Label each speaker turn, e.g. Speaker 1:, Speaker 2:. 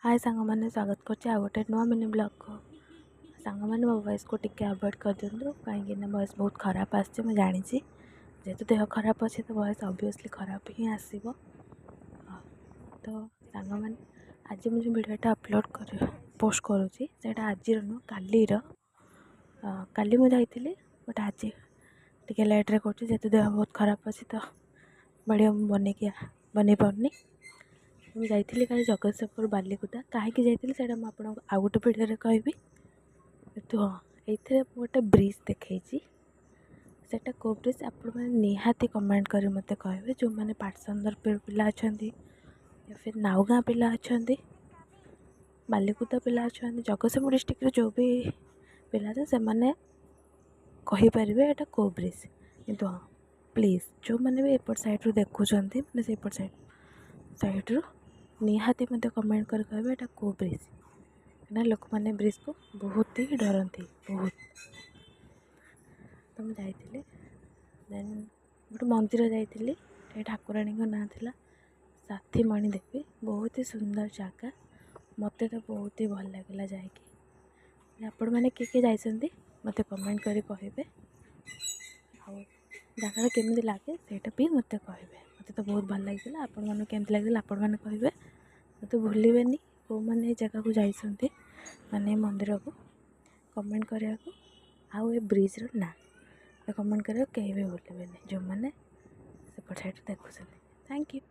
Speaker 1: हाय सांग मैंने स्वागत कर गोटे नुआ मिनी ब्लॉग को सांग मैंने मो वॉइस को टिके अवॉइड कर दिंतु कहीं वॉइस बहुत खराब आसी मुझे जानी जेहेतु देह खराब अच्छे तो वॉइस ऑब्वियसली खराब ही आसो। तो सांग मैंने आज मुझे वीडियोटा अपलोड कर पोस्ट करुँची आज नुह काली मुझे बट आज टे लेट्रे करेतु देह बहुत खराब अच्छे तो वीडियो बन पार्नी मुझे जाइली कल जगतसिंहपुर बालीकुदा कहीं जाइली मुझे आउ गोटे भिडियो कहबी। तो हाँ ये गोटे ब्रिज देखी सेटा को ब्रिज आपण निहाती कमेंट कर मत कहे जो मैंने पाटसंदर पिला अच्छा या फिर नाउगाँ पिला अच्छा बालीकुदा पिला अच्छा जगतसिंहपुर डिस्ट्रिक्ट जो भी पिला से मैंने कहीपर एटा को ब्रिज किंतु हाँ प्लीज़ जो मैंने भी एपट साइड देखुं मैंने से एपट साइड निहाती मत कमेंट कर कहे एटा को ब्रिज ना लोक मैंने ब्रिज को बहुत ही डरती बहुत। तो मुझे देन गोटे मंदिर जाइली ठाकुराणी ना था साथीमणि देवी बहुत ही सुंदर जगह मत तो बहुत ही भल लगे जाकि आपण मैंने किए जाइए मत कमेंट कर कहे जगह केमी लगे सेटा भी मत कहे मत तो बहुत भल लगी आपण मन केमती लगे आपण मैंने कहे मत भूलें कौ मैंने जगह को जाइए माने मंदिर को कमेंट करने को आउ ए ब्रिज ना कमेंट कर कहीं भी भूलें जो मैंने सेपट साइड देखुं। Thank you.